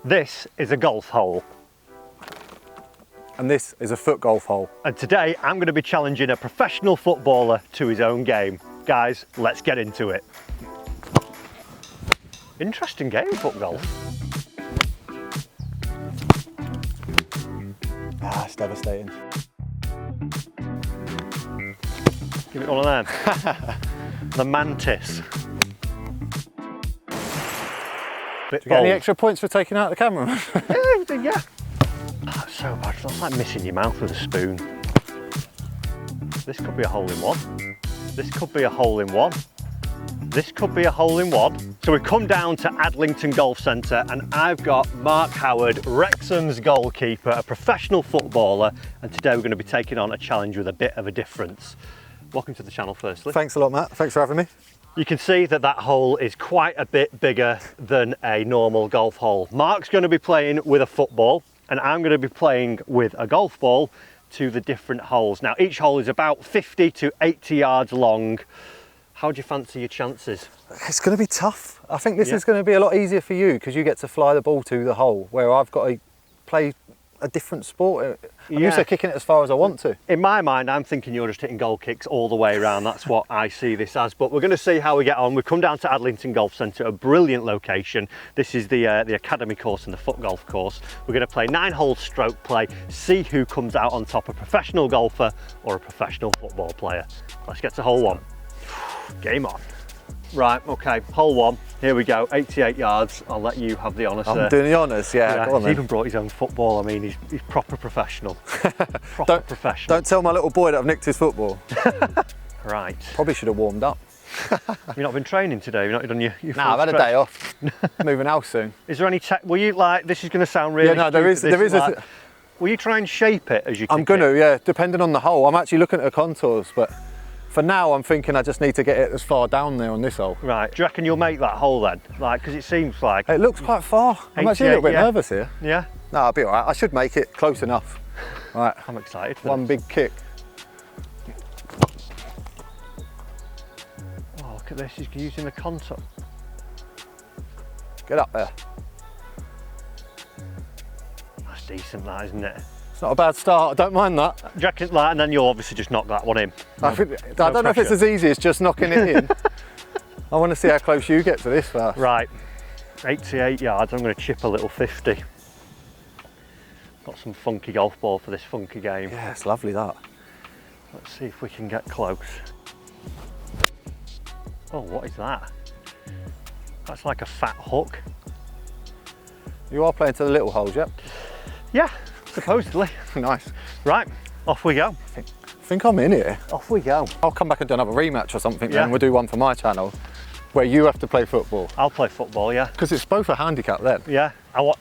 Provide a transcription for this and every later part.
This is a golf hole. And this is a foot golf hole. And today I'm going to be challenging a professional footballer to his own game. Guys, let's get into it. Interesting game, foot golf. Ah, it's devastating. Give it one of them. The mantis. Do you get any extra points for taking out the camera? Yeah. Oh, it's so bad. It's like missing your mouth with a spoon. This could be a hole in one. This could be a hole in one. This could be a hole in one. So we've come down to Adlington Golf Centre and I've got Mark Howard, WREXHAM'S goalkeeper, a professional footballer, and today we're going to be taking on a challenge with a bit of a difference. Welcome to the channel firstly. Thanks a lot, Matt. Thanks for having me. You can see that that hole is quite a bit bigger than a normal golf hole. Mark's going to be playing with a football and I'm going to be playing with a golf ball to the different holes. Now each hole is about 50 to 80 yards long. How do you fancy your chances? It's going to be tough. I think this is going to be a lot easier for you because you get to fly the ball to the hole, where I've got to play a different sport. I'm used to kicking it as far as I want to. In my mind, I'm thinking you're just hitting goal kicks all the way around. That's what I see this as. But we're going to see how we get on. We've come down to Adlington Golf Centre, a brilliant location. This is the academy course and the foot golf course. We're going to play 9-hole stroke play, see who comes out on top, a professional golfer or a professional football player. Let's get to hole one. Game on. Right, okay, hole one, here we go, 88 yards. I'll let you have the honours. I'm doing the honours, yeah. Go on, he's even brought his own football. I mean, he's proper professional. Professional. Don't tell my little boy that I've nicked his football. Right. Probably should have warmed up. You've not been training today? You've not done your Nah, I've had a day off. Moving house soon. Is there any were you like, this is going to sound really no, there is like, will you try and shape it as you I'm going to, yeah, depending on the hole. I'm actually looking at the contours, but for now, I'm thinking I just need to get it as far down there on this hole. Right. Do you reckon you'll make that hole then? Like, because it seems like... It looks quite far. I'm actually a little bit nervous here. Yeah? No, I'll be all right. I should make it close enough. All right. I'm excited for One big kick. Oh, look at this. He's using the contour. Get up there. That's decent, that, isn't it? It's not a bad start, I don't mind that. Do you reckon, like, and then you'll obviously just knock that one in? I don't know if it's as easy as just knocking it in. I want to see how close you get to this first. Right, 88 yards, I'm going to chip a little 50. Got some funky golf ball for this funky game. Yeah, it's lovely that. Let's see if we can get close. Oh, what is that? That's like a fat hook. You are playing to the little holes, yep? Yeah. Supposedly. Nice. Right, off we go. I think I'm in here. Off we go. I'll come back and do another rematch or something then. We'll do one for my channel where you have to play football. I'll play football, yeah. Because it's both a handicap then. Yeah.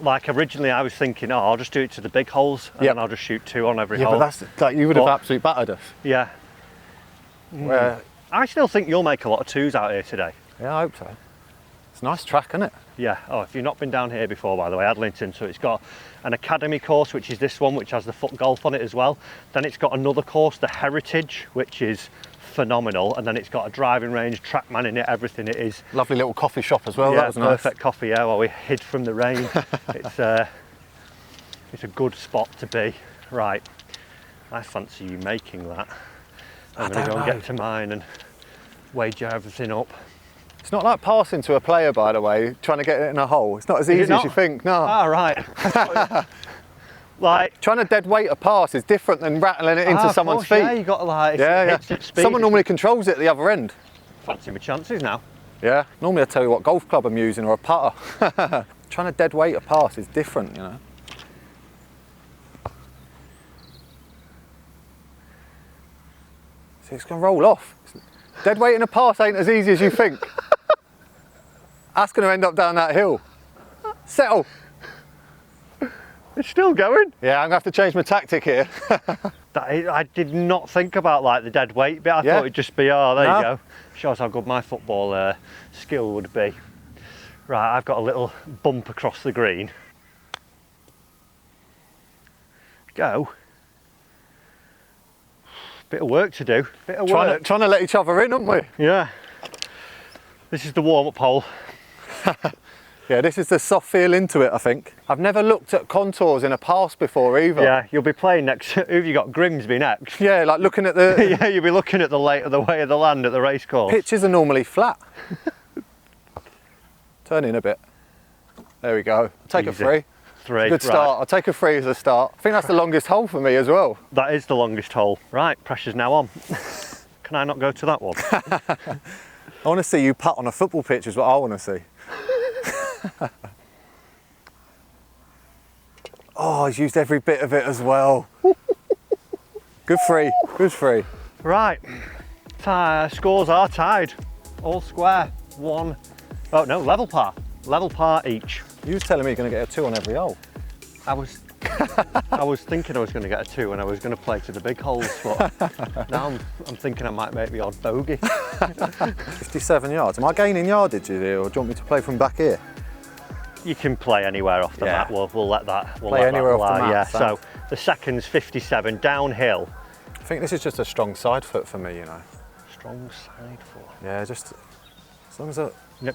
Like originally I was thinking, oh, I'll just do it to the big holes and then I'll just shoot 2 on every hole. Yeah, but that's like, you would have absolutely battered us. Yeah. I still think you'll make a lot of 2s out here today. Yeah, I hope so. It's a nice track, isn't it? Yeah. Oh, if you've not been down here before, by the way, Adlington, so it's got an academy course, which is this one, which has the foot golf on it as well. Then it's got another course, the Heritage, which is phenomenal. And then it's got a driving range, TrackMan in it, everything it is. Lovely little coffee shop as well. Yeah, that was nice. Perfect coffee, yeah, while we hid from the rain. It's a good spot to be. Right, I fancy you making that. I'm going to go and get to mine and wager everything up. It's not like passing to a player, by the way, trying to get it in a hole. It's not as easy as you think, no. Ah, right. Like trying to dead weight a pass is different than rattling it into someone's feet. Yeah, you got to like, speed. Someone normally controls it at the other end. Fancy my chances now. Yeah, normally I tell you what golf club I'm using or a putter. Trying to dead weight a pass is different, you know. See, it's going to roll off. Dead weight in a pass ain't as easy as you think. That's going to end up down that hill. Settle. It's still going. Yeah, I'm going to have to change my tactic here. I did not think about like the dead weight bit. I thought it'd just be, oh, there you go. Shows how good my football skill would be. Right, I've got a little bump across the green. Go. Bit of work to do. Bit of work. Trying to let each other in, aren't we? Yeah. This is the warm-up hole. Yeah, this is the soft feel into it, I think. I've never looked at contours in a pass before either. Yeah, you'll be playing next. Who've you got? Grimsby next. Yeah, like looking at the. Yeah, you'll be looking at the way of the land at the race course. Pitches are normally flat. Turn in a bit. There we go. Take Easy. a free. Three. Good start. Right. I'll take a free as a start. I think that's the longest hole for me as well. That is the longest hole. Right, pressure's now on. Can I not go to that one? I want to see you putt on a football pitch is what I want to see. Oh, he's used every bit of it as well. Good free, good free. Right, scores are tied. All square, one. Oh no, level par each. You was telling me you're going to get a 2 on every hole. I was thinking I was going to get a 2 and I was going to play to the big holes, but now I'm thinking I might make the odd bogey. 57 yards. Am I gaining yardage here, or do you want me to play from back here? You can play anywhere off the mat. We'll let that. We'll play let anywhere that off the mat. Yeah. So the second's 57 downhill. I think this is just a strong side foot for me, you know. Strong side foot. Yeah, just as long as I.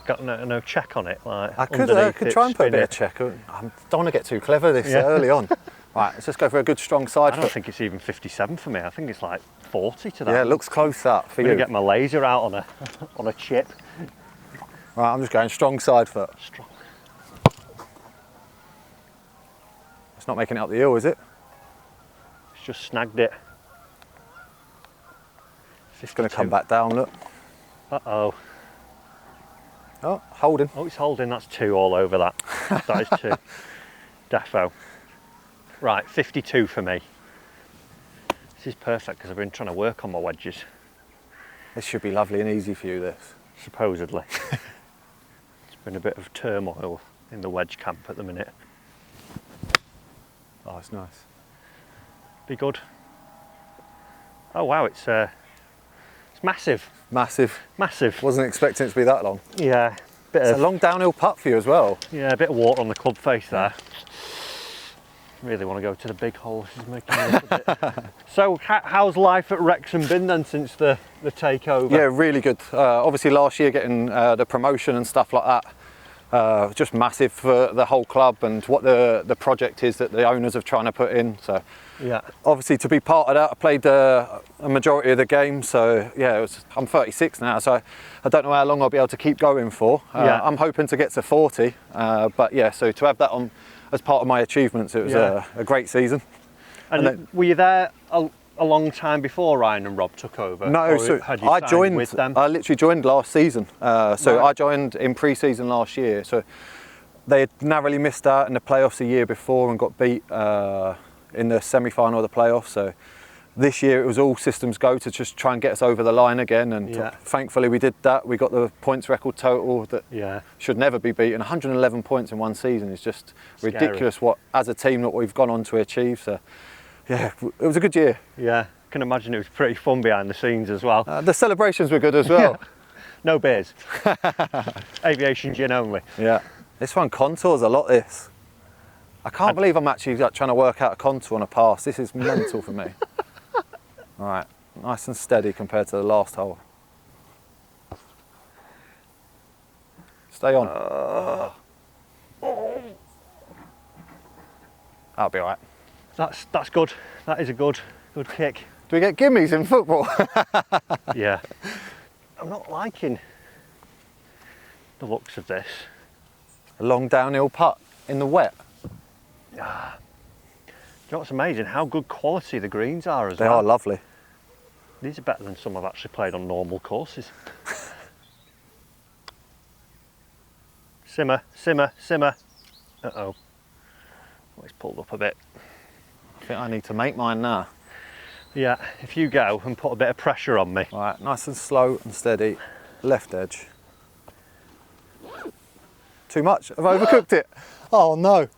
Got no check on it, like I could try and put a bit of check. I don't want to get too clever this early on. Right, let's just go for a good strong side foot. I don't think it's even 57 for me. I think it's like 40 to that. Yeah, it looks close up for you. I'm gonna get my laser out on a chip. Right, I'm just going strong side foot. Strong. It's not making it up the hill, is it? It's just snagged it. It's going to come back down, look. Uh-oh. Oh, holding. Oh, it's holding. That's 2 all over that. That is 2. Defo. Right, 52 for me. This is perfect because I've been trying to work on my wedges. This should be lovely and easy for you, this. Supposedly. It's been a bit of turmoil in the wedge camp at the minute. Oh, it's nice. Be good. Oh wow, it's massive. Massive. Massive. Wasn't expecting it to be that long. Yeah. It's a long downhill putt for you as well. Yeah, a bit of water on the club face there. Really want to go to the big hole. This is making me a bit. So how's life at Wrexham been then since the takeover? Yeah, really good. Obviously last year getting the promotion and stuff like that, just massive for the whole club and what the project is that the owners are trying to put in. So yeah, obviously to be part of that, I played a majority of the game. So yeah, I'm 36 now, so I don't know how long I'll be able to keep going for. I'm hoping to get to 40, but yeah, so to have that on as part of my achievements, it was a great season. And then, were you there a long time before Ryan and Rob took over? No, so I joined with them? I literally joined last season. I joined in pre-season last year. So they had narrowly missed out in the playoffs a year before and got beat in the semi-final of the playoffs. So this year it was all systems go to just try and get us over the line again. And thankfully we did that. We got the points record total that should never be beaten. 111 points in one season is just ridiculous what, as a team, that we've gone on to achieve. So yeah, it was a good year. Yeah, I can imagine it was pretty fun behind the scenes as well. The celebrations were good as well. No beers. Aviation gin only. Yeah. This one contours a lot, this. I can't believe I'm actually trying to work out a contour on a pass. This is mental for me. All right, nice and steady compared to the last hole. Stay on. That'll be all right. That's good. That is a good kick. Do we get gimmies in football? Yeah. I'm not liking the looks of this. A long downhill putt in the wet. Do you know what's amazing? How good quality the greens are as well. They are lovely. These are better than some I've actually played on normal courses. Simmer, simmer, simmer. Uh-oh. Oh, it's pulled up a bit. I think I need to make mine now. Yeah, if you go and put a bit of pressure on me. All right, nice and slow and steady. Left edge. Too much? I've overcooked it. Oh no.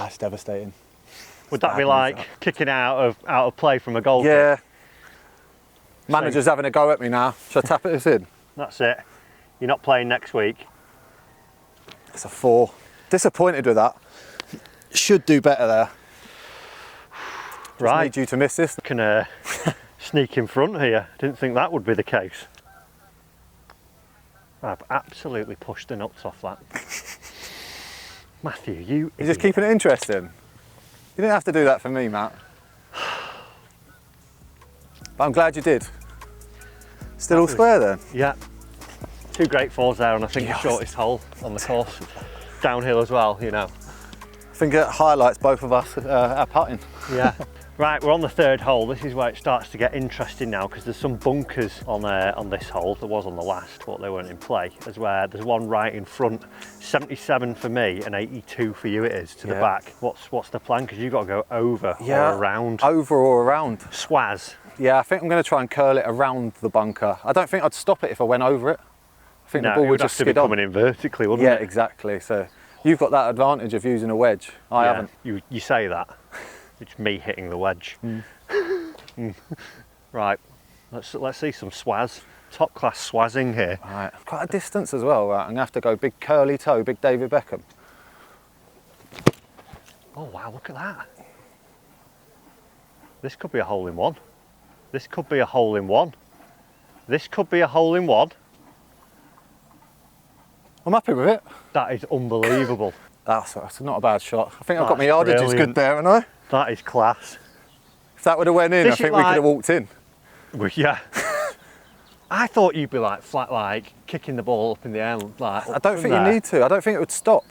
It's devastating. Would that be like kicking out of play from a goal kick? Yeah. Manager's having a go at me now. Should I tap this in? That's it. You're not playing next week. It's a 4. Disappointed with that. Should do better there. Just need you to miss this. Can sneak in front here. Didn't think that would be the case. I've absolutely pushed the nuts off that. Matthew, You're just keeping it interesting. You didn't have to do that for me, Matt. But I'm glad you did. Still all square then? Yeah. 2 great fours there, and I think the shortest hole on the course. Downhill as well, you know. I think it highlights both of us our putting. Yeah. Right, we're on the 3rd hole. This is where it starts to get interesting now, because there's some bunkers on this hole. There was on the last, but they weren't in play. There's one right in front. 77 for me and 82 for you it is to the back. What's the plan? Because you've got to go over or around. Over or around. Swaz. Yeah, I think I'm going to try and curl it around the bunker. I don't think I'd stop it if I went over it. I think the ball would just skid on. It would have to be coming in vertically, wouldn't it? Yeah, exactly. So you've got that advantage of using a wedge. I haven't. You say that. It's me hitting the wedge. Right, let's see some swaz. Top class swazzing here. Right, quite a distance as well. Right, I'm gonna have to go big curly toe, big David Beckham. Oh wow, look at that. This could be a hole in one. This could be a hole in one. This could be a hole in one. I'm happy with it. That is unbelievable. That's not a bad shot. I think I've got my yardages good there, haven't I? That is class. If that would have went in, I think we could have walked in. Well, yeah. I thought you'd be like flat, like kicking the ball up in the air. Like, I don't think you need to. I don't think it would stop.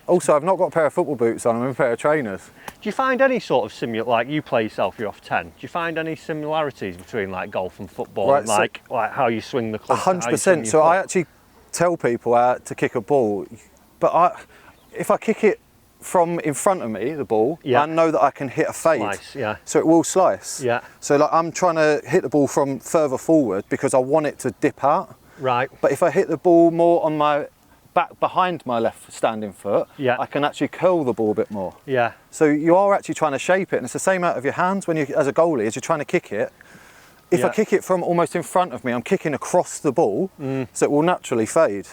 Also, I've not got a pair of football boots on. I'm in a pair of trainers. Do you find any sort of like you play yourself, you're off 10. Do you find any similarities between like golf and football, and like how you swing the club? 100%. So I actually tell people how to kick a ball, but if I kick it from in front of me, the ball, I know that I can hit a fade. Slice, so it will slice. Yeah. So like I'm trying to hit the ball from further forward because I want it to dip out. Right. But if I hit the ball more on my back behind my left standing foot, I can actually curl the ball a bit more. Yeah. So you are actually trying to shape it, and it's the same out of your hands when you, as a goalie, as you're trying to kick it. If I kick it from almost in front of me, I'm kicking across the ball, so it will naturally fade.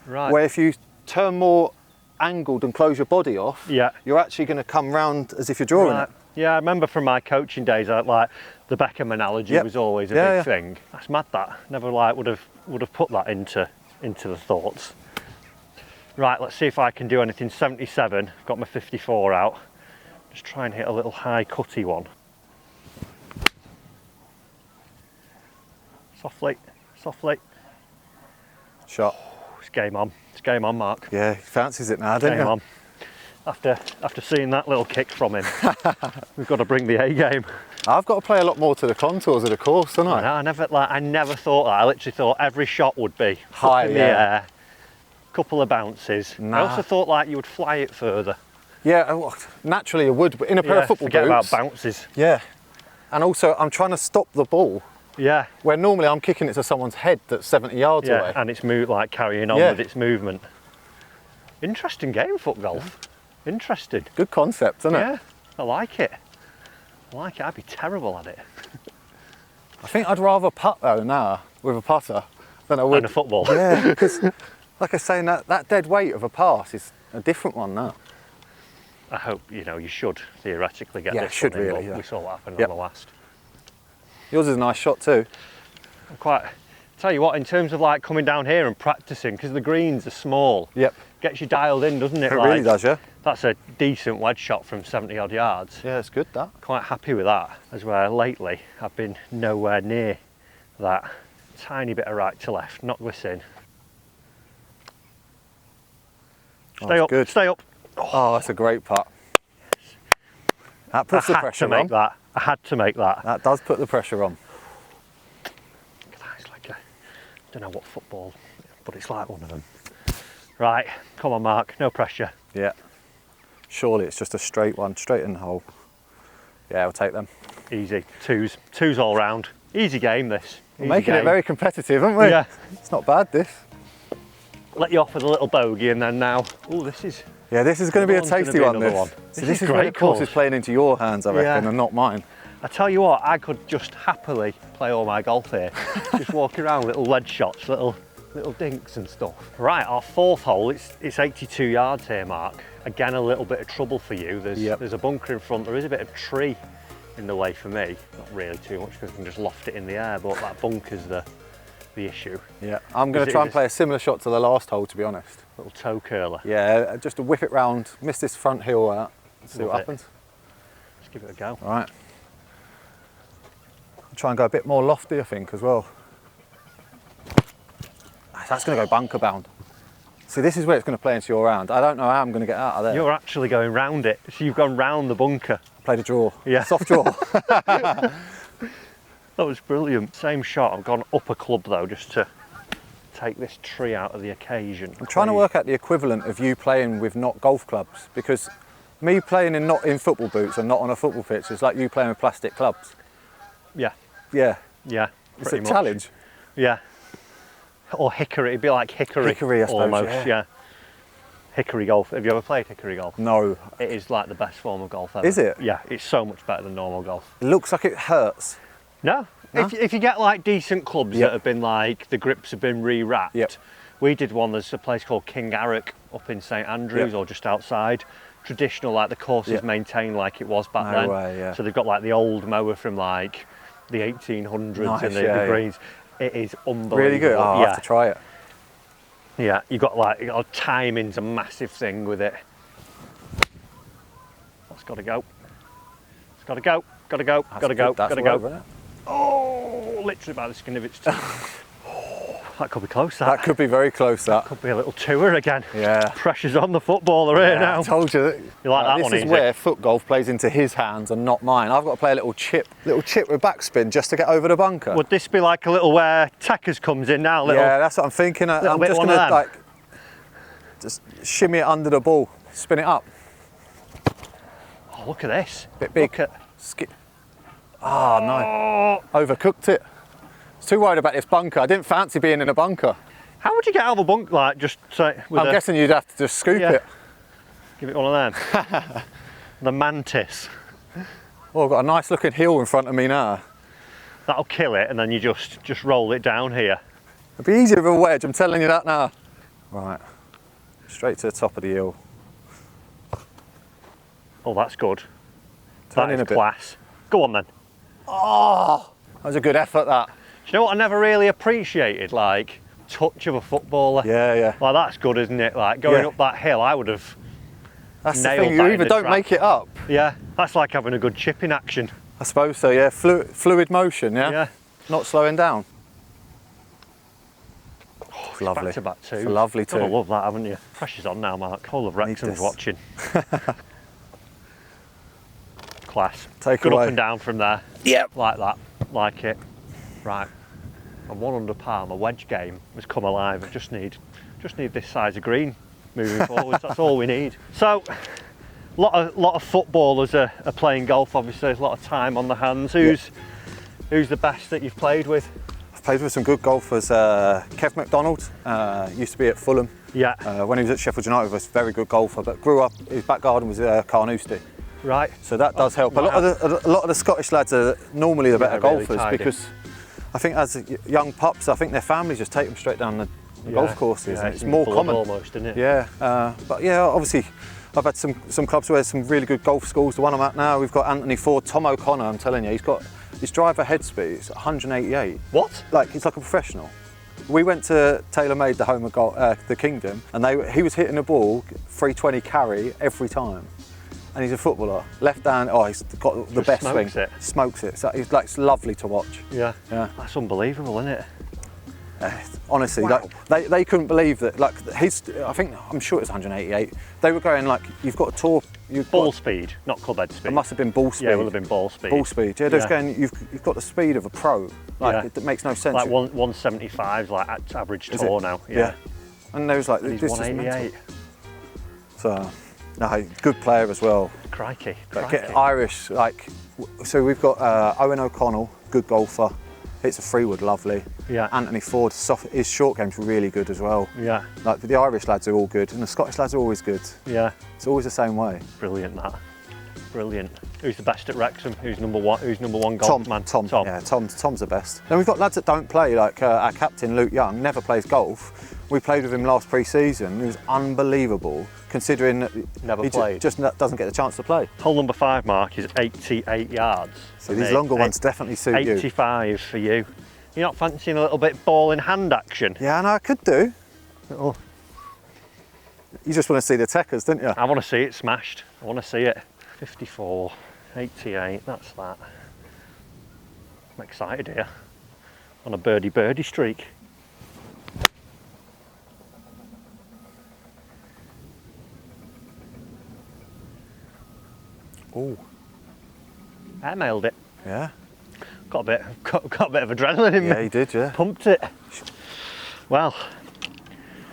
Right. Where if you turn more angled and close your body off, you're actually going to come round as if you're drawing it. Yeah, I remember from my coaching days, like the Beckham analogy was always a big thing. That's mad. That never like would have put that into the thoughts. Right, let's see if I can do anything. 77. Got my 54 out. Just try and hit a little high cutty one. Softly, softly. Shot. It's game on. It's game on, Mark. Yeah, he fancies it now, doesn't he? Game on. After seeing that little kick from him, we've got to bring the A game. I've got to play a lot more to the contours of the course, don't I? I never thought that. I literally thought every shot would be high in the air, couple of bounces. Nah. I also thought like you would fly it further. Yeah, naturally I would, but in a pair of football forget boots. About bounces. Yeah, and also I'm trying to stop the ball. Yeah. Where normally I'm kicking it to someone's head that's 70 yards away. And it's like carrying on with its movement. Interesting game, foot golf. Interesting. Good concept, isn't it? Yeah, I like it. I'd be terrible at it. I think I'd rather putt though now with a putter than I would in a football. Yeah, because like I was saying, that dead weight of a pass is a different one now. I hope you should theoretically get this should one in, really. but we saw what happened on the last. Yours is a nice shot too. Tell you what, in terms of like coming down here and practicing, because the greens are small. Yep. Gets you dialed in, doesn't it? It really does, yeah. That's a decent wedge shot from 70 odd yards. Yeah, it's good, that. Quite happy with that, as well. Lately, I've been nowhere near that. Tiny bit of right to left, knock this in. Stay up, good. Stay up. Oh, that's a great putt. That puts the pressure on. I had to make that. That does put the pressure on. It's like I don't know what football, but it's like one of them. Right, come on, Mark, no pressure. Yeah. Surely it's just a straight one, straight in the hole. Yeah, we'll take them. Easy, twos all round. Easy game, this. We're making it very competitive, haven't we? Yeah. It's not bad, this. Let you off with a little bogey, and then now, this is... Yeah, this is going to be a tasty one, this. So this is great. The course is playing into your hands, I reckon, and not mine. I tell you what, I could just happily play all my golf here. Just walk around, little wedge shots, little dinks and stuff. Right, our fourth hole, it's 82 yards here, Mark. Again, a little bit of trouble for you. There's a bunker in front, there is a bit of tree in the way for me. Not really too much because I can just loft it in the air, but that bunker's the the issue. Yeah, I'm going to try and play a similar shot to the last hole, to be honest. Little toe curler. Yeah, just to whip it round, miss this front heel out, and see what happens. Let's give it a go. All right. I'll try and go a bit more lofty, I think, as well. That's going to go bunker bound. See, this is where it's going to play into your round. I don't know how I'm going to get out of there. You're actually going round it, so you've gone round the bunker. Played a draw. Yeah. Soft draw. That was brilliant. Same shot, I've gone up a club though, just to take this tree out of the occasion. I'm trying to work out the equivalent of you playing with not golf clubs, because me playing not in football boots and not on a football pitch is like you playing with plastic clubs. Yeah. Yeah. Yeah. It's a challenge. Yeah. Or Hickory, it'd be like Hickory. Hickory, I suppose, almost, yeah. Hickory golf. Have you ever played Hickory golf? No. It is like the best form of golf ever. Is it? Yeah, it's so much better than normal golf. It looks like it hurts. No. If you get like decent clubs that have been like, the grips have been re-wrapped. Yep. We did one, there's a place called King Arrock up in St Andrews or just outside. Traditional, like the course is maintained like it was back then. Way, yeah. So they've got like the old mower from like the 1800s and the greens. It is unbelievable. Really good. Oh, I'll have to try it. Yeah, you got timing's a massive thing with it. That's got to go. It's got to go. Got to go. Got to go. Got to go. Oh, literally by the skin of its teeth. That could be close. That could be very close. That could be a little tour again. Yeah. Pressure's on the footballer here now. I told you that. You like that this one? This is where foot golf plays into his hands and not mine. I've got to play a little chip with backspin just to get over the bunker. Would this be like a little where Techers comes in now? Yeah, that's what I'm thinking. I'm just going to just shimmy it under the ball, spin it up. Oh, look at this. Bit big. Look at... Oh, no. Overcooked it. I was too worried about this bunker. I didn't fancy being in a bunker. How would you get out of a bunker? Like, just say, I'm guessing you'd have to just scoop it. Give it one of them. The mantis. Oh, I've got a nice looking hill in front of me now. That'll kill it, and then you just roll it down here. It'd be easier with a wedge, I'm telling you that now. Right, straight to the top of the hill. Oh, that's good. Turn that in is a bit. Class. Go on then. Oh, that was a good effort, that. Do you know what I never really appreciated? Like, touch of a footballer. Yeah, yeah. Like, that's good, isn't it? Like, going up that hill, I would have That's nailed the thing, you either don't make it up. Yeah, that's like having a good chip in action. I suppose so, yeah. Fluid motion, yeah? Yeah. Not slowing down. Oh, it's lovely. Back to back two. It's a lovely two. I love that, haven't you? Pressure's on now, Mark. Whole of Wrexham's watching. Class. Take good away. Up and down from there. Yep. Like that. Like it. Right. I'm 1 under par. My wedge game has come alive. I just need this size of green moving forwards. That's all we need. So, a lot of footballers are playing golf. Obviously, there's a lot of time on the hands. Who's the best that you've played with? I've played with some good golfers. Kev McDonald used to be at Fulham. Yeah. When he was at Sheffield United, he was a very good golfer, but grew up, his back garden was Carnoustie. Right. So that does help. A lot of the Scottish lads are normally the better golfers because I think as young pups, I think their families just take them straight down the golf courses. Yeah, it's more common. Almost, isn't it? Yeah. But yeah, obviously, I've had some clubs where there's some really good golf schools. The one I'm at now, we've got Anthony Ford, Tom O'Connor. I'm telling you, he's got his driver head speed. It's 188. What? Like he's like a professional. We went to TaylorMade, the home of the Kingdom, and he was hitting the ball 320 carry every time. And he's a footballer. Left hand, he's got the best swing. Smokes it. So it's like it's lovely to watch. Yeah. That's unbelievable, isn't it? Honestly, wow. like, they couldn't believe that. Like I'm sure it was 188. They were going like, you've got a tour. Ball speed, not club head speed. It must have been ball speed. Yeah, it would have been ball speed. Ball speed. Yeah, they're going. You've got the speed of a pro. Like it makes no sense. Like 175's like average tour now. Yeah. And there was like and this he's 188. is mental. So. No, good player as well. Crikey. Get Irish, so we've got Owen O'Connell, good golfer. Hits a 3-wood, lovely. Yeah. Anthony Ford, his short game's really good as well. Yeah. Like the Irish lads are all good, and the Scottish lads are always good. Yeah. It's always the same way. Brilliant, that. Brilliant. Who's the best at Wrexham? Who's number one golf man? Tom. Yeah, Tom's the best. Then we've got lads that don't play, like our captain Luke Young, never plays golf. We played with him last pre-season. He was unbelievable, considering that he just doesn't get the chance to play. Hole number 5, Mark, is 88 yards. So these longer ones definitely suit 85 for you. You're not fancying a little bit ball in hand action? Yeah, no, I could do. Oh. You just want to see the techers, don't you? I want to see it smashed. I want to see it. 54, 88, that's that. I'm excited here. On a birdie streak. Oh. I nailed it. Yeah. Got a bit of adrenaline in me. Yeah, you did, yeah. Pumped it. Well.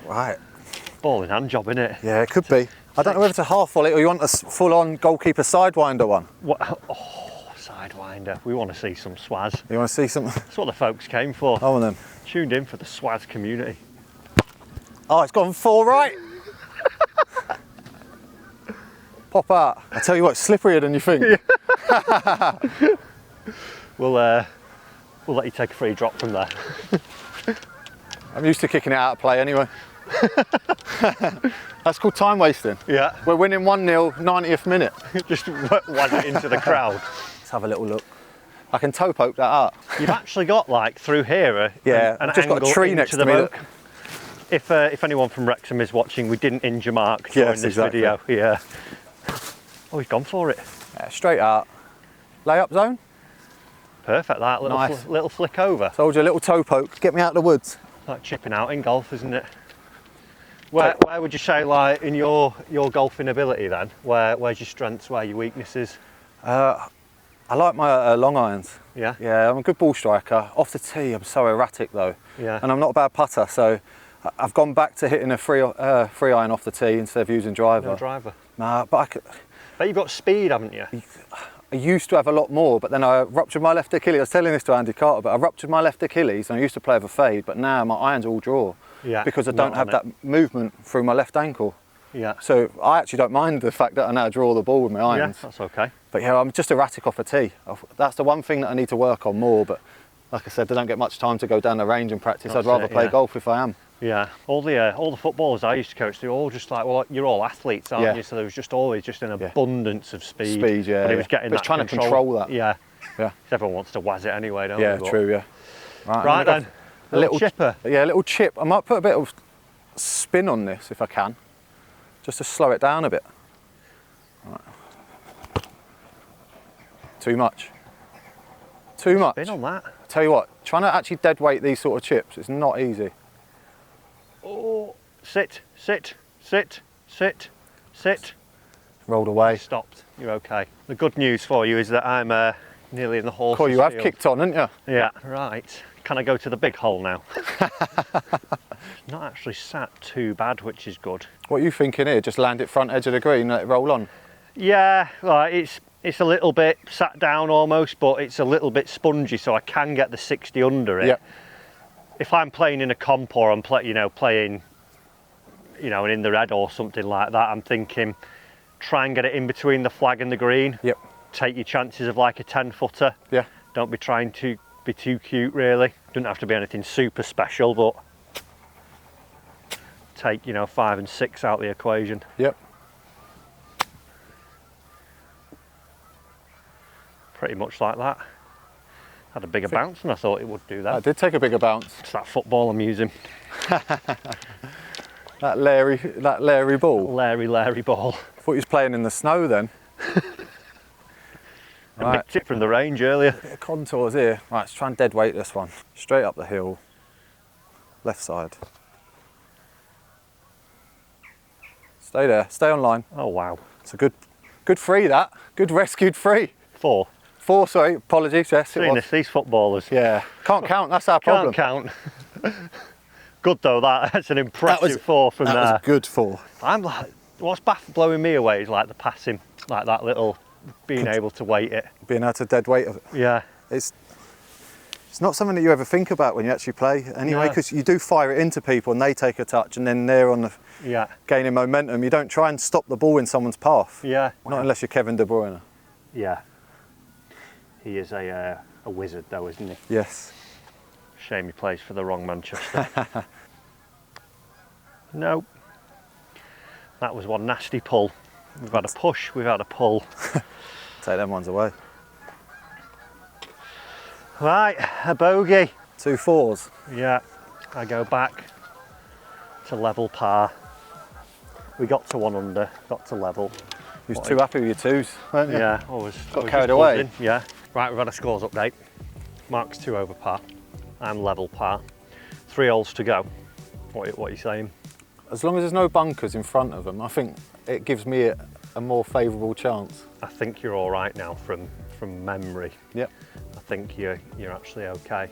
Right. Ball in hand job, innit? Yeah, it could be. I don't know whether it's a half volley or you want a full-on goalkeeper sidewinder one. What? Oh, sidewinder. We want to see some swaz. You want to see some? That's what the folks came for. Oh, then. Tuned in for the swaz community. Oh, it's gone 4 right. Pop out. I tell you what, it's slipperier than you think. We'll let you take a free drop from there. I'm used to kicking it out of play anyway. That's called time wasting. Yeah. We're winning 1-0, 90th minute. Just waz it into the crowd. Let's have a little look. I can toe poke that up. You've actually got like through here I've just got a tree next to me. Look. If anyone from Wrexham is watching, we didn't injure Mark during this video. Yeah. Oh, he's gone for it. Yeah, straight out. Layup zone. Perfect, that little, nice. Little flick over. Told you, a little toe poke, get me out of the woods. Like chipping out in golf, isn't it? Where would you say, like, in your golfing ability then? Where's your strengths, where are your weaknesses? I like my long irons. Yeah? Yeah, I'm a good ball striker. Off the tee, I'm so erratic though. Yeah. And I'm not a bad putter, so I've gone back to hitting a free iron off the tee instead of using driver. No driver? Nah, but But you've got speed, haven't you? I used to have a lot more, but then I ruptured my left Achilles. I was telling this to Andy Carter, but I ruptured my left Achilles and I used to play with a fade, but now my irons all draw. Yeah. Because I don't have that movement through my left ankle. Yeah. So I actually don't mind the fact that I now draw the ball with my irons. Yeah, that's okay. But yeah, I'm just erratic off a tee. That's the one thing that I need to work on more, but like I said, I don't get much time to go down the range and practice. I'd rather play golf if I am. Yeah, all the footballers I used to coach, they're all just like, well, you're all athletes, aren't you? So there was just always just an abundance of speed. Speed, yeah. But it was getting that trying to control that. Yeah. Yeah. Everyone wants to waz it anyway, don't they? they? Yeah, true, yeah. Right then, a little chipper. Yeah, a little chip. I might put a bit of spin on this if I can, just to slow it down a bit. Right. Too much. Too much. Spin on that. I tell you what, trying to actually dead weight these sort of chips, it's not easy. Oh, sit, sit, sit, sit, sit. Rolled away. Stopped. You're okay. The good news for you is that I'm nearly in the horse's Cool, you have field. kicked on, haven't you? Yeah. Right. Can I go to the big hole now? Not actually sat too bad, which is good. What are you thinking here? Just land it front edge of the green and let it roll on? Yeah, like it's a little bit sat down almost, but it's a little bit spongy, so I can get the 60 under it. Yep. If I'm playing in a comp or I'm playing, and in the red or something like that, I'm thinking try and get it in between the flag and the green. Yep. Take your chances of like a 10-footer. Yeah. Don't be trying to be too cute, really. Doesn't have to be anything super special, but take 5 and 6 out of the equation. Yep. Pretty much like that. Had a bigger bounce than I thought it would do that. I did take a bigger bounce. It's that football I'm using. that Larry ball. Larry ball. I thought he was playing in the snow then. I nicked it from the range earlier. Bit of contours here. Right, let's try and dead weight this one. Straight up the hill, left side. Stay there, stay on line. Oh wow. It's a good free that. Good rescued free. 4. 4, sorry, apologies, yes it was. These footballers. Yeah, can't count, that's our problem. Can't count. Good though, that's an impressive 4 from there. That was a good 4. I'm like, what's blowing me away is like the passing, like that little, being able to weight it. Being able to dead weight of it. Yeah. It's not something that you ever think about when you actually play anyway, because you do fire it into people and they take a touch and then they're on the gaining momentum. You don't try and stop the ball in someone's path. Yeah. Not unless you're Kevin De Bruyne. Yeah. He is a wizard though, isn't he? Yes. Shame he plays for the wrong Manchester. Nope. That was one nasty pull. We've had a push, we've had a pull. Take them ones away. Right, a bogey. 2 4s. Yeah, I go back to level par. We got to 1 under, got to level. You was too happy with your 2s, weren't you? Yeah, always. Got carried away. Buzzing. Yeah. Right, we've had a scores update. Mark's 2 over par. I'm level par. 3 holes to go. What are you saying? As long as there's no bunkers in front of them, I think it gives me a more favourable chance. I think you're all right now from memory. Yep. I think you're actually okay.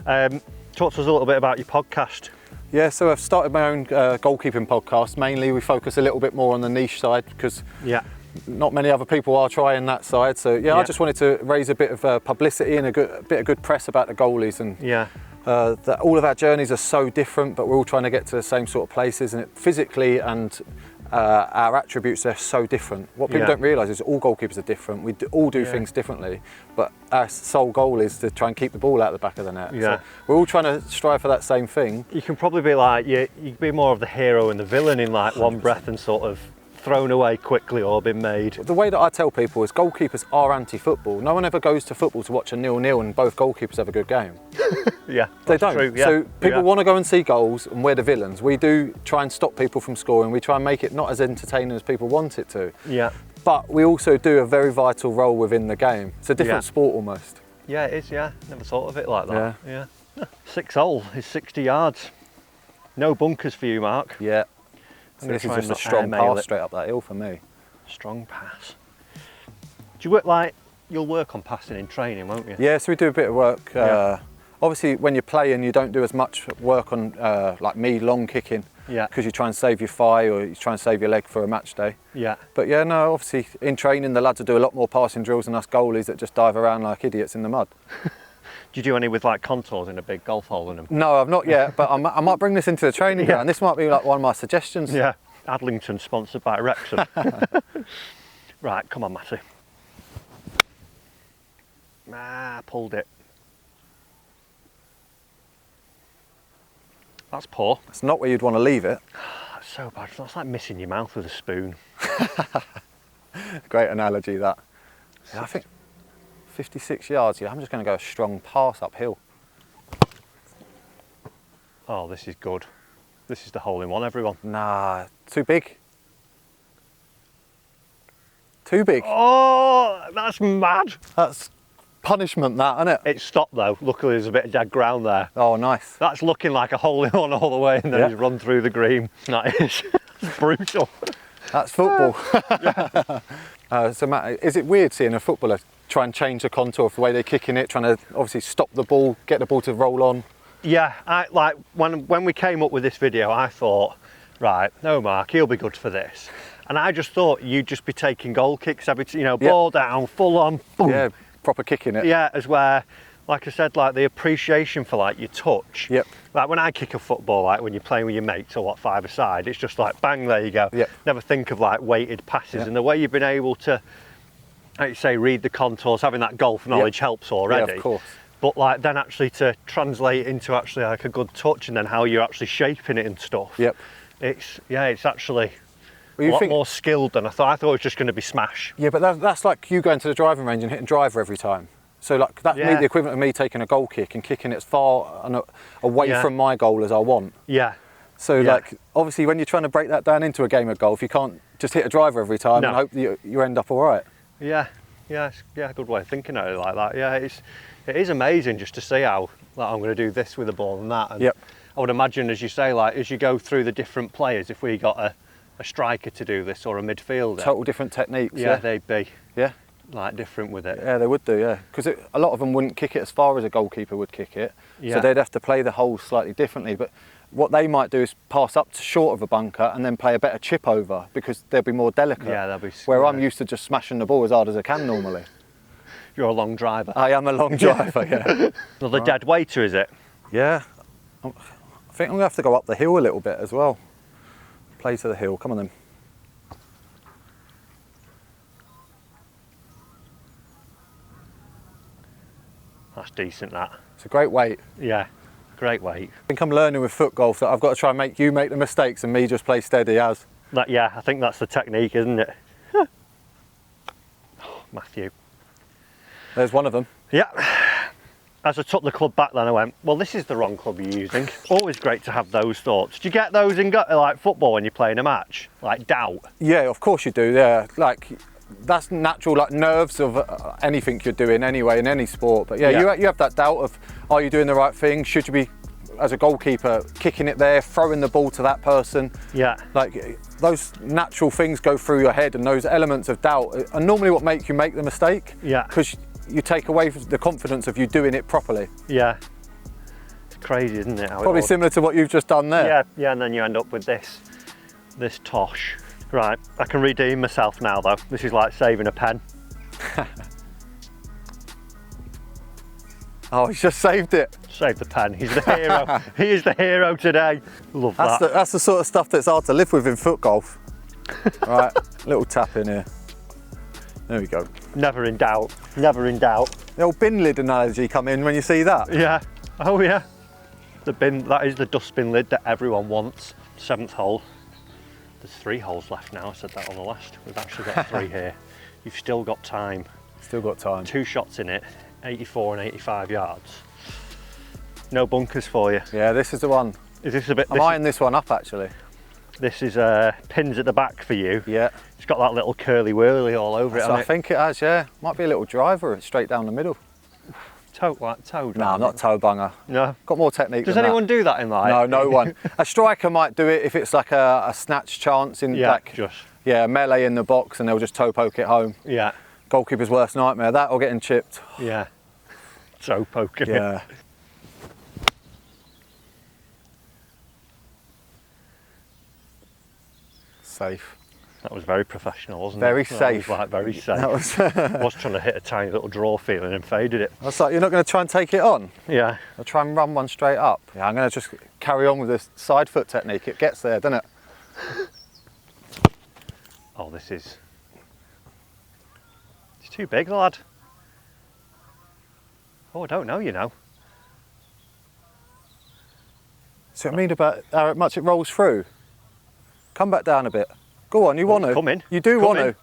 Talk to us a little bit about your podcast. Yeah, so I've started my own goalkeeping podcast. Mainly we focus a little bit more on the niche side because not many other people are trying that side. So I just wanted to raise a bit of publicity and a bit of good press about the goalies, and that all of our journeys are so different, but we're all trying to get to the same sort of places, and physically and our attributes are so different. What people don't realise is all goalkeepers are different. We all do things differently, but our sole goal is to try and keep the ball out the back of the net. So we're all trying to strive for that same thing. You can probably be like, you can be more of the hero and the villain in like 100%. One breath, and sort of thrown away quickly or been made. The way that I tell people is goalkeepers are anti-football. No one ever goes to football to watch a 0-0 and both goalkeepers have a good game. They don't. True, So people want to go and see goals, and we're the villains. We do try and stop people from scoring. We try and make it not as entertaining as people want it to. But we also do a very vital role within the game. It's a different sport almost. Yeah, it is, Never thought of it like that. 6 hole is 60 yards. No bunkers for you, Mark. Yeah. So this is just a strong pass straight up that hill for me. Strong pass. Do you work you'll work on passing in training, won't you? Yeah, so we do a bit of work. Obviously, when you're playing, you don't do as much work on, like me, long kicking. Because you try and save your thigh or you try and save your leg for a match day. But no, obviously in training, the lads will do a lot more passing drills than us goalies that just dive around like idiots in the mud. Do you do any with like contours in a big golf hole in them? No, I've not yet, but I might bring this into the training ground. This might be like one of my suggestions. Adlington, sponsored by Wrexham. Right, come on, Matty. Pulled it. That's poor. It's not where you'd want to leave it. That's so bad. That's like missing your mouth with a spoon. Great analogy, that. I think 56 yards. I'm just going to go a strong pass uphill. Oh, this is good. This is the hole in one, everyone. Nah, too big. Too big. Oh, that's mad. That's punishment, that, isn't it? It stopped though. Luckily, there's a bit of dead ground there. Oh, nice. That's looking like a hole in one all the way, and then he's run through the green. That is brutal. That's football. So, Matt, is it weird seeing a footballer try and change the contour of the way they're kicking it, trying to obviously stop the ball, get the ball to roll on? Yeah, when we came up with this video, I thought, right, no, Mark, he'll be good for this. And I just thought you'd just be taking goal kicks every, ball down, full on, boom. Yeah, proper kicking it. Yeah, as where, like I said, like the appreciation for like your touch. Yep. Like when I kick a football, like when you're playing with your mates or what, 5-a-side, it's just like bang, there you go. Yep. Never think of like weighted passes, and the way you've been able to, like you say, read the contours, having that golf knowledge helps already. Yeah, of course. But like then actually to translate into actually like a good touch, and then how you're actually shaping it and stuff. Yep. It's actually a lot more skilled than I thought. I thought it was just going to be smash. Yeah, but that's like you going to the driving range and hitting driver every time. So like that's the equivalent of me taking a goal kick and kicking it as far away from my goal as I want. Yeah. So like obviously when you're trying to break that down into a game of golf, you can't just hit a driver every time and hope that you end up all right. Yeah, good way of thinking of it like that. Yeah, it is amazing just to see how like, I'm going to do this with the ball and that. And I would imagine, as you say, like as you go through the different players, if we got a striker to do this or a midfielder, total different techniques. Yeah, they'd be. Yeah. Like different with it. Yeah, they would do, because a lot of them wouldn't kick it as far as a goalkeeper would kick it. So they'd have to play the holes slightly differently. But what they might do is pass up to short of a bunker and then play a better chip over because they'll be more delicate. Yeah, they'll be. Where I'm used to just smashing the ball as hard as I can normally. You're a long driver. I am a long driver, Another dead weighter, is it? Yeah. I think I'm going to have to go up the hill a little bit as well. Play to the hill, come on then. That's decent, that. It's a great weight. Yeah, great weight. I think I'm learning with foot golf that I've got to try and make you make the mistakes and me just play steady as. Yeah, I think that's the technique, isn't it? Oh, Matthew. There's one of them. Yeah. As I took the club back then, I went, well, this is the wrong club you're using. Always great to have those thoughts. Do you get those in like football when you're playing a match? Like doubt? Yeah, of course you do, yeah. Like, that's natural, like nerves of anything you're doing anyway, in any sport. But yeah, you have that doubt of, are you doing the right thing? Should you be, as a goalkeeper, kicking it there, throwing the ball to that person? Yeah. Like, those natural things go through your head, and those elements of doubt are normally what make you make the mistake. Yeah. Because you take away the confidence of you doing it properly. Yeah. It's crazy, isn't it? Probably similar to what you've just done there. Yeah, yeah, and then you end up with this tosh. Right, I can redeem myself now though. This is like saving a pen. Oh, he's just saved it. Saved the pen, he's the hero. He is the hero today. Love that. That's the sort of stuff that's hard to live with in foot golf. Right, little tap in here. There we go. Never in doubt, never in doubt. The old bin lid analogy come in when you see that. Yeah, oh yeah. The bin, that is the dustbin lid that everyone wants. 7th hole. There's 3 holes left now, I said that on the last. We've actually got 3 here. You've still got time. Still got time. 2 shots in it, 84 and 85 yards. No bunkers for you. Yeah, this is the one. Is this a bit... I'm eyeing this one up actually. This is pins at the back for you. Yeah. It's got that little curly whirly all over it. So I think it has, yeah. Might be a little driver straight down the middle. Toe No, not toe banger. No. Got more technique Does anyone do that in life? No, no one. A striker might do it if it's like a snatch chance in melee in the box, and they'll just toe poke it home. Yeah. Goalkeeper's worst nightmare, that or getting chipped. Yeah. Toe poking. Yeah. Safe. That was very professional, wasn't very it? Safe. Like very safe. That was I was trying to hit a tiny little draw feeling and faded it. I was like, you're not going to try and take it on? Yeah. I'll try and run one straight up. Yeah, I'm going to just carry on with this side foot technique. It gets there, doesn't it? Oh, this is... It's too big, lad. Oh, I don't know, you know. See what I mean about how much it rolls through? Come back down a bit. Go on, you want to. Come in. You do want to.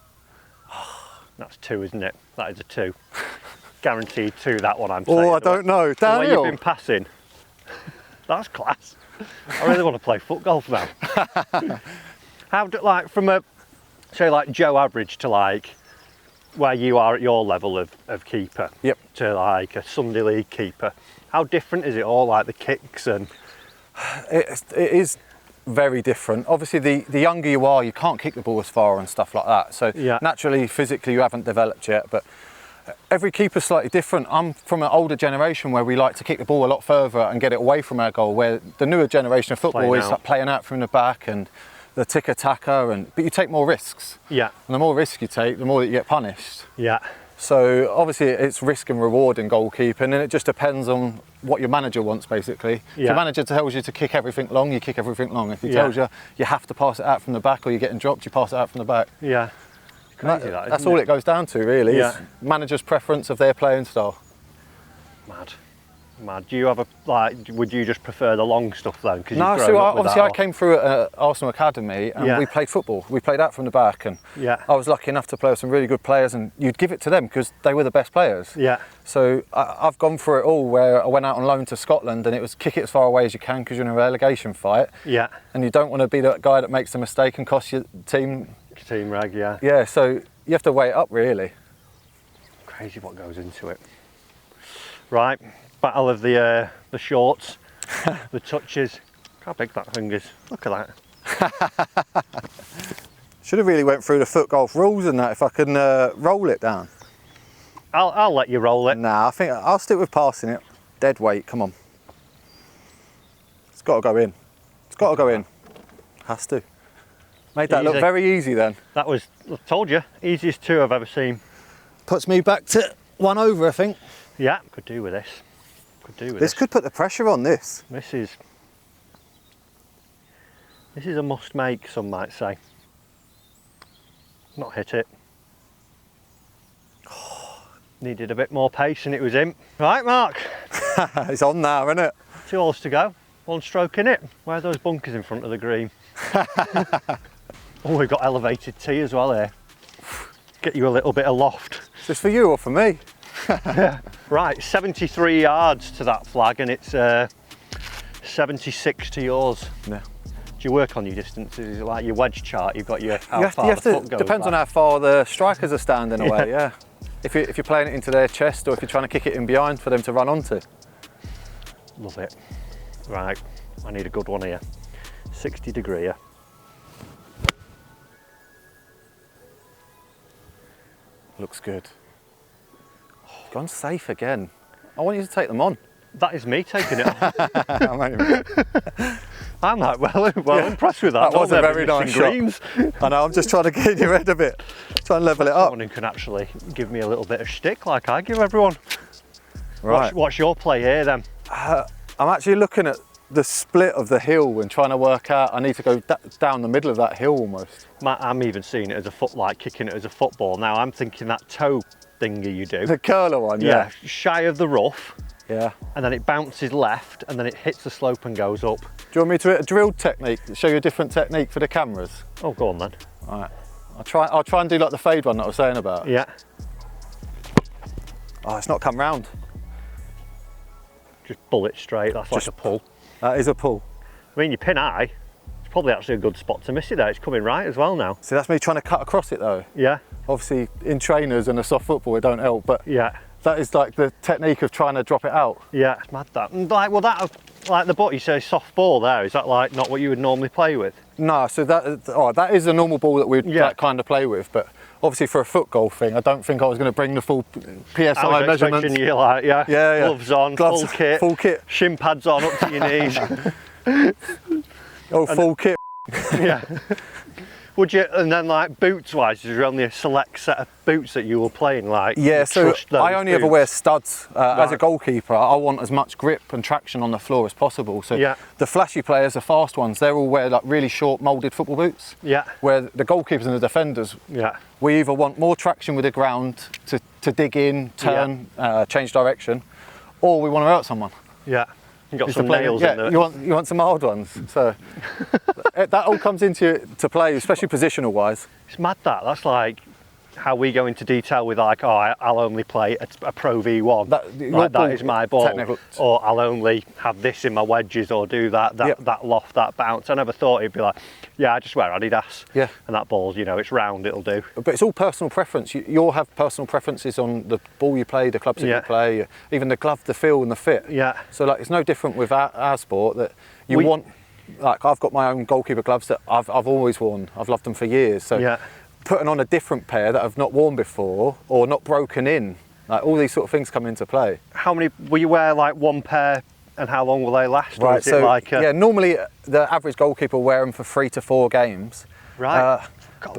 That's 2, isn't it? That is a 2. Guaranteed 2, that one I'm saying. Oh, I don't know. Downhill. The way you've been passing. That's class. I really want to play foot golf now. How do, like, from a, say, like Joe average to like where you are at your level of keeper, yep, to like a Sunday league keeper, how different is it all, like the kicks and... It is very different. Obviously, the younger you are, you can't kick the ball as far and stuff like that. So naturally, physically, you haven't developed yet. But every keeper's slightly different. I'm from an older generation where we like to kick the ball a lot further and get it away from our goal, where the newer generation of football is like playing out from the back and the tick-tacker, but you take more risks. Yeah. And the more risks you take, the more that you get punished. Yeah. So obviously it's risk and reward in goalkeeping, and it just depends on what your manager wants, basically. Yeah. If your manager tells you to kick everything long, you kick everything long. If he tells you you have to pass it out from the back or you're getting dropped, you pass it out from the back. Yeah. Crazy that's all it goes down to, really, is manager's preference of their playing style. Mad. Mad. Do you have would you just prefer the long stuff then? No, so obviously I came through at Arsenal Academy and we played football. We played out from the back, and I was lucky enough to play with some really good players, and you'd give it to them because they were the best players. Yeah. So I've gone through it all, where I went out on loan to Scotland, and it was kick it as far away as you can because you're in a relegation fight. Yeah. And you don't want to be that guy that makes a mistake and costs your team rag. Yeah. Yeah. So you have to weigh it up, really. Crazy what goes into it. Right. Battle of the shorts, the touches. How big that thing is. Look at that. Should have really went through the foot golf rules and that, if I can roll it down. I'll let you roll it. Nah, I think I'll stick with passing it. Dead weight, come on. It's got to go in. It's got to go in. Has to. Made that look very easy then. That was, I told you, easiest 2 I've ever seen. Puts me back to 1 over, I think. Yeah, could do with this. This could put the pressure on this. This is a must make, some might say. Not hit it. Needed a bit more pace and it was in. Right, Mark. It's on now, isn't it? 2 holes to go. 1 stroke in it. Where are those bunkers in front of the green? Oh, we've got elevated tee as well here. Get you a little bit of loft. Is this for you or for me? Right, 73 yards to that flag, and it's 76 to yours. Yeah. Do you work on your distances? Is it like your wedge chart? You've got your how far the foot goes depends back? on how far the strikers are standing away. Yeah. If you're playing it into their chest, or if you're trying to kick it in behind for them to run onto. Love it. Right, I need a good one here. 60 degree. Looks good. Gone safe again. I want you to take them on. That is me taking it on. I'm like, well impressed with that. That was a very nice shot. I know, I'm just trying to get in your head a bit. Try and level it up. Someone who can actually give me a little bit of shtick like I give everyone. Right. What's your play here then? I'm actually looking at the split of the hill and trying to work out, I need to go down the middle of that hill almost. I'm even seeing it as kicking it as a football. Now I'm thinking that toe thingy you do. The curler one, yeah. Shy of the rough. Yeah. And then it bounces left and then it hits the slope and goes up. Do you want me to hit a drilled technique, show you a different technique for the cameras? Oh, go on then. All right. I'll try and do like the fade one that I was saying about. Yeah. Oh, it's not come round. Just pull it straight, that's like a pull. That is a pull. I mean, your pin eye, it's probably actually a good spot to miss it there. It's coming right as well now. See, that's me trying to cut across it though. Yeah. Obviously, in trainers and a soft football, it don't help, but yeah, that is like the technique of trying to drop it out. Yeah, it's mad that. And like, well, that, like the you say soft ball there, is that like not what you would normally play with? No, so that is a normal ball that we'd like, kind of play with, but obviously for a foot golf thing, I don't think I was going to bring the full PSI measurements. You like, yeah, gloves on, gloves, full kit, shin pads on up to your knees. Full kit. Yeah. Would you, and then like boots wise, is there only a select set of boots that you were playing like? Yeah, so I only ever wear studs. Right. As a goalkeeper, I want as much grip and traction on the floor as possible. So the flashy players, the fast ones, they all wear like really short moulded football boots. Yeah. Where the goalkeepers and the defenders, we either want more traction with the ground to dig in, turn, change direction, or we want to hurt someone. Yeah. You got some nails in there. You want some hard ones. So that all comes into play, especially positional wise. It's mad that. That's like how we go into detail with like, oh, I'll only play a Pro V1. That is my ball. Technical. Or I'll only have this in my wedges or do that loft, that bounce. I never thought it'd be like, yeah, I just wear Adidas. Yeah. And that ball's, you know, it's round, it'll do. But it's all personal preference. You'll have personal preferences on the ball you play, the clubs that you play, even the glove, the feel and the fit. Yeah. So like, it's no different with our sport that you want, like I've got my own goalkeeper gloves that I've always worn. I've loved them for years. So putting on a different pair that I've not worn before or not broken in, like all these sort of things come into play. How many, will you wear like one pair and how long will they last? Right, or is it like yeah, normally the average goalkeeper will wear them for 3 to 4 games. Right.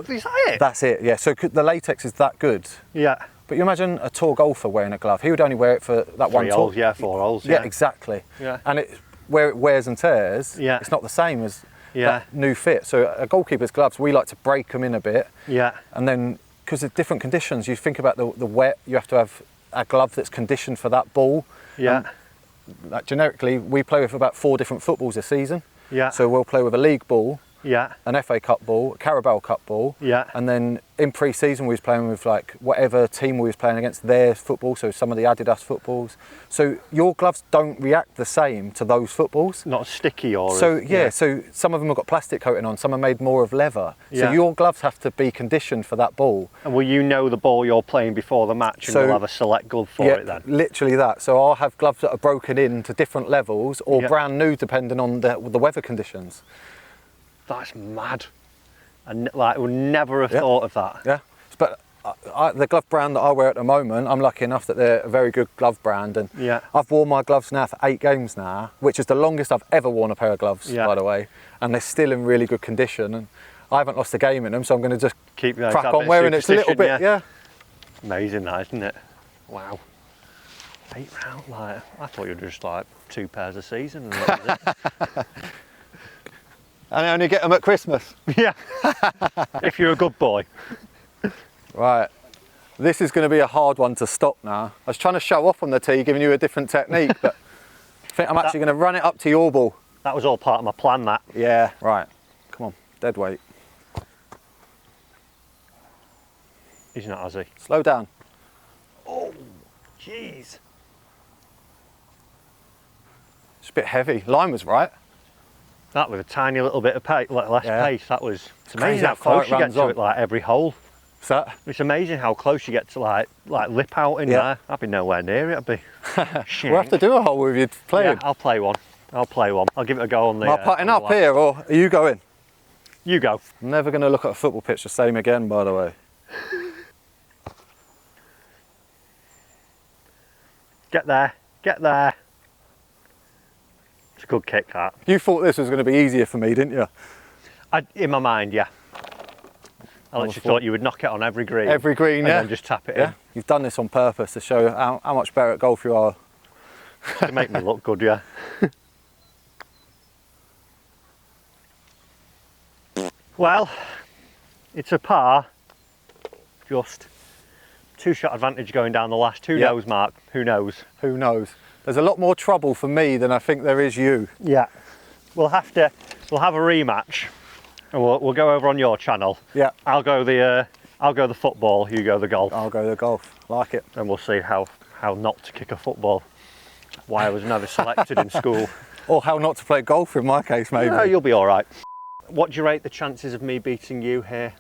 Is that it? That's it, yeah. So the latex is that good. Yeah. But you imagine a tour golfer wearing a glove. He would only wear it for that 3 one tour. holes, 4 holes. Yeah, exactly. Yeah. And where it wears and tears, it's not the same as that new fit. So a goalkeeper's gloves, we like to break them in a bit. Yeah. And then, because of different conditions, you think about the wet, you have to have a glove that's conditioned for that ball. Yeah. Like generically, we play with about 4 different footballs a season. Yeah. So we'll play with a league ball, an FA Cup ball, a Carabao Cup ball, and then in pre-season we was playing with like whatever team we was playing against their football, so some of the Adidas footballs. So your gloves don't react the same to those footballs. Not sticky or... So so some of them have got plastic coating on, some are made more of leather. So your gloves have to be conditioned for that ball. And will you know the ball you're playing before the match and you'll have a select glove for it then? Literally that. So I'll have gloves that are broken in to different levels or brand new depending on the weather conditions. That's mad. I would never have thought of that. Yeah, but the glove brand that I wear at the moment, I'm lucky enough that they're a very good glove brand, and I've worn my gloves now for 8 games now, which is the longest I've ever worn a pair of gloves, by the way, and they're still in really good condition, and I haven't lost a game in them, so I'm going to just keep crack on wearing it a little bit. Amazing, that, isn't it? Wow. 8 rounds, like I thought you were just like 2 pairs a season. And that was it. And I only get them at Christmas. Yeah, if you're a good boy. Right, this is going to be a hard one to stop now. I was trying to show off on the tee, giving you a different technique, but I think I'm actually going to run it up to your ball. That was all part of my plan, that. Yeah, right. Come on, dead weight. He's not, has he? Slow down. Oh, Jeez. It's a bit heavy. Line was right. That with a tiny little bit of pace, less pace, that was... It's amazing how close you get to it, like every hole. What's that? It's amazing how close you get to like lip out in there. I'd be nowhere near it, I'd be... We'll have to do a hole with you playing. Yeah, I'll play one. I'll give it a go on the... Am I putting up here, or are you going? You go. I'm never going to look at a football pitch the same again, by the way. Get there, get there. It's a good kick, that. You thought this was going to be easier for me, didn't you? In my mind, yeah. I literally thought you would knock it on every green. Every green, and then just tap it in. You've done this on purpose to show how much better at golf you are. To make me look good, yeah. Well, it's a par. Just 2-shot advantage going down the last. Who knows, Mark? Who knows? Who knows? There's a lot more trouble for me than I think there is you. Yeah. We'll have a rematch, and we'll go over on your channel. Yeah. I'll go the football. You go the golf. I'll go the golf. Like it. And we'll see how not to kick a football. Why I was never selected in school. Or how not to play golf in my case, maybe. No, you'll be all right. What do you rate the chances of me beating you here?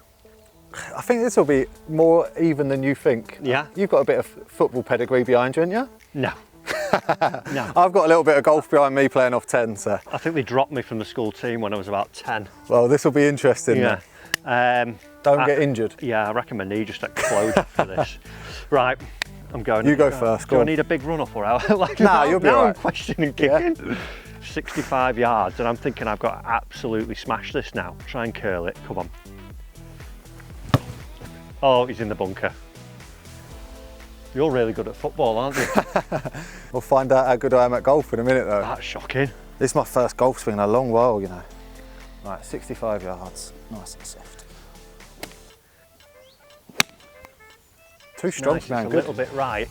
I think this will be more even than you think. Yeah? You've got a bit of football pedigree behind you, haven't you? No. No. I've got a little bit of golf behind me playing off 10, so. I think they dropped me from the school team when I was about 10. Well, this will be interesting. Yeah. Don't get injured. Yeah, I reckon my knee just exploded for this. Right, I'm going. You go first. Do I need a big run up or out? You'll be all right. I'm questioning kicking. Yeah. 65 yards, and I'm thinking I've got to absolutely smash this now. Try and curl it. Come on. Oh, he's in the bunker. You're really good at football, aren't you? We'll find out how good I am at golf in a minute, though. That's shocking. This is my first golf swing in a long while, you know. Right, 65 yards, nice and soft. Too strong, nice, man. It's a good. little bit right.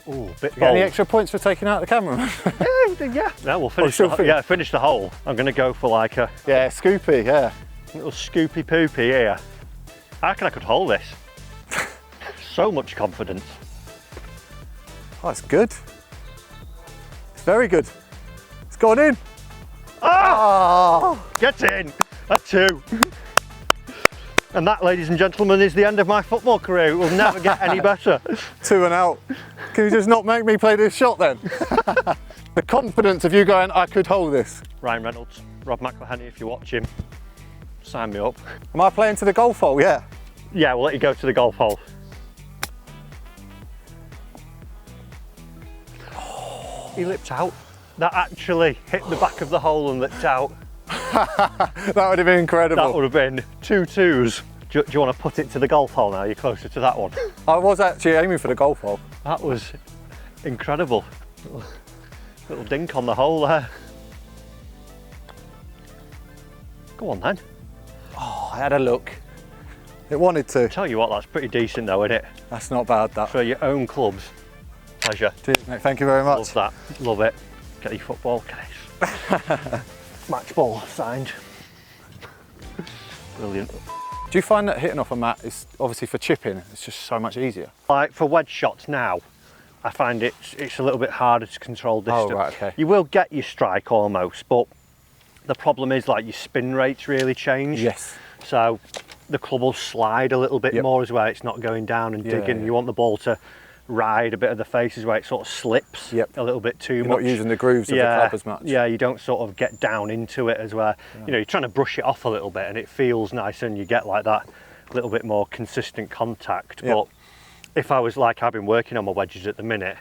Ooh, bit Get any extra points for taking out the camera? Yeah. No, we'll finish. Finish the hole. I'm going to go for like a scoopy, little scoopy poopy here. I reckon I could hold this. So much confidence. Oh, it's good. It's very good. It's gone in. Oh! Get in. A 2. And that, ladies and gentlemen, is the end of my football career. It will never get any better. 2 and out. Can you just not make me play this shot then? The confidence of you going, I could hold this. Ryan Reynolds, Rob McElhenney, if you watch him, sign me up. Am I playing to the golf hole? Yeah. Yeah, we'll let you go to the golf hole. Oh, he lipped out. That actually hit the back of the hole and lipped out. That would have been incredible. That would have been 2 2s. Do you want to put it to the golf hole now? You're closer to that one. I was actually aiming for the golf hole. That was incredible. Little dink on the hole there. Go on then. Oh, I had a look. It wanted to. Tell you what, that's pretty decent though, isn't it? That's not bad, that. For your own clubs. Pleasure. Cheers, mate. Thank you very much. Love that. Love it. Get your football case. Match ball signed. Brilliant. Do you find that hitting off a mat is obviously for chipping, it's just so much easier? Like for wedge shots now, I find it's a little bit harder to control distance. Oh, right, okay. You will get your strike almost, but the problem is like your spin rates really change. Yes. So the club will slide a little bit more as well. It's not going down and digging. You want the ball to ride a bit of the faces where it sort of slips a little bit too much. You're not using the grooves of the club as much. Yeah, you don't sort of get down into it as well. You know, you're trying to brush it off a little bit and it feels nice and you get like that little bit more consistent contact. But if I was like, I've been working on my wedges at the minute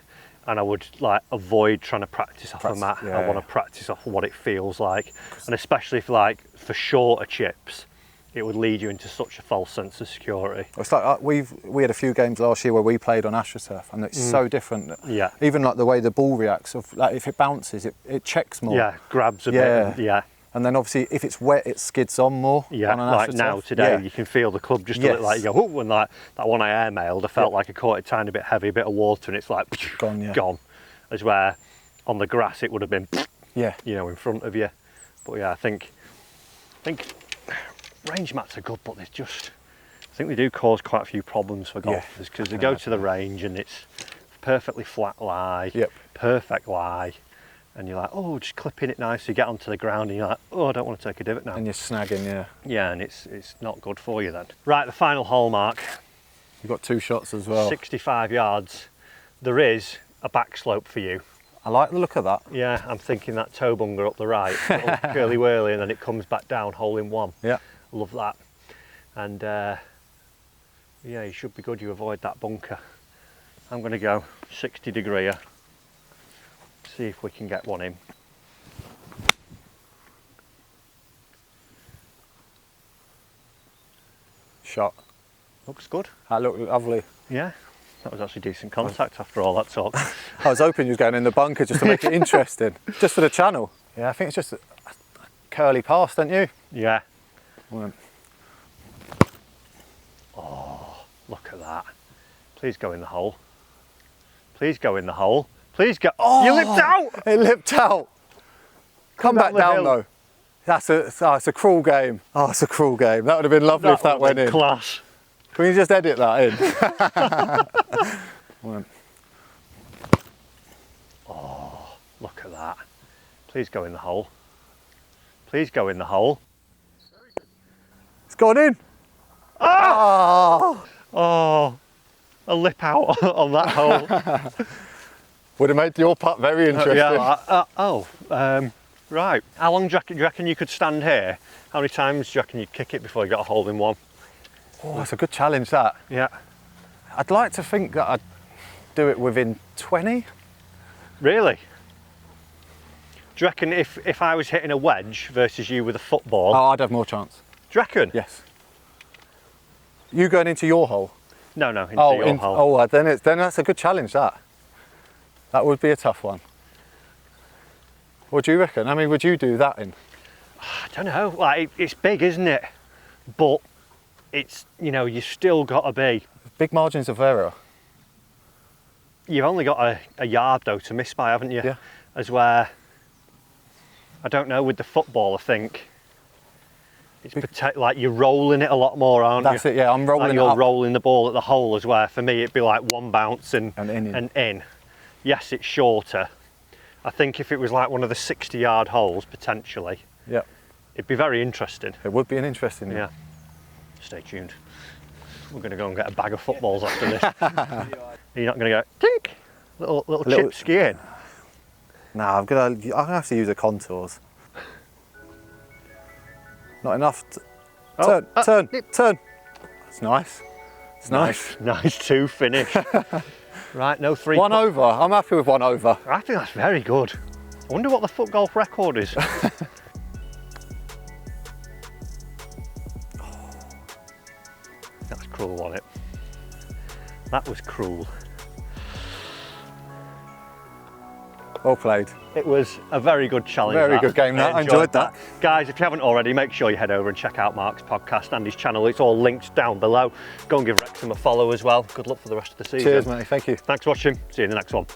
and I would like avoid trying to practice off a mat. I want to practice off what it feels like. And especially if like for shorter chips, it would lead you into such a false sense of security. It's like we had a few games last year where we played on AstroTurf and it's so different. Yeah. Even like the way the ball reacts, like if it bounces, it checks more. Yeah, grabs a bit. Yeah. And then obviously if it's wet, it skids on more. Yeah, on an like AstroTurf. now today, you can feel the club just a little like you go, oh, and like that one I airmailed, I felt like I caught it a tiny bit heavy, a bit of water, and it's like gone. Gone. As where on the grass it would have been, you know, in front of you. But yeah, I think range mats are good, but there's just think they do cause quite a few problems for golfers because they go to the range and it's perfectly flat lie, perfect lie, and you're like, oh, just clipping it nice, you get onto the ground and you're like, oh, I don't want to take a divot now. And you're snagging, Yeah, and it's not good for you then. Right, the final hole mark. You've got 2 shots as well. 65 yards. There is a back slope for you. I like the look of that. Yeah, I'm thinking that toe bunger up the right, curly whirly, and then it comes back down, hole in one. Yeah. Love that. And yeah, you should be good, you avoid that bunker. I'm going to go 60 degree, see if we can get one in. Shot. Looks good. That looked lovely. Yeah, that was actually decent contact after all that talk. I was hoping you was going in the bunker just to make it interesting, just for the channel. Yeah, I think it's just a curly pass, don't you? Yeah. Well, oh, look at that. Please go in the hole. Please go in the hole. Please go. Oh, you lipped out! It lipped out. Come back down though. It's a cruel game. Oh, it's a cruel game. That would have been lovely if that went in. Class. Can we just edit that in? Oh, look at that. Please go in the hole. Please go in the hole. It's gone in. Oh! Oh, a lip out on that hole. Would have made your putt very interesting. Right. How long do you reckon you could stand here? How many times do you reckon you'd kick it before you got a hole in one? Oh, that's a good challenge, that. Yeah. I'd like to think that I'd do it within 20. Really? Do you reckon if I was hitting a wedge versus you with a football? Oh, I'd have more chance. Do you reckon? Yes. You going into your hole? No, into your hole. Oh, then that's a good challenge, that. That would be a tough one. What do you reckon? I mean, would you do that in? I don't know. Like, it's big, isn't it? But it's, you still got to be. Big margins of error. You've only got a yard though to miss by, haven't you? Yeah. As where, I don't know, with the football, I think it's like you're rolling it a lot more, aren't you? That's it, yeah. I'm rolling like you're rolling the ball at the hole, as where for me it'd be like one bounce and in. Yes, it's shorter. I think if it was like one of the 60-yard holes, potentially, it'd be very interesting. It would be an interesting one. Yeah. Stay tuned. We're going to go and get a bag of footballs after this. You're not going to go, tink, little chip skiing? No, I'm gonna have to use the contours. Not enough. Turn. It's nice. It's nice. Nice 2 finish. Right, no 3. 1 over. I'm happy with 1 over. I think that's very good. I wonder what the foot golf record is. That's cruel, wasn't it? That was cruel. Well played. It was a very good challenge. Very good game, that. I enjoyed that. Guys, if you haven't already, make sure you head over and check out Mark's podcast and his channel. It's all linked down below. Go and give Wrexham a follow as well. Good luck for the rest of the season. Cheers, mate. Thank you. Thanks for watching. See you in the next one.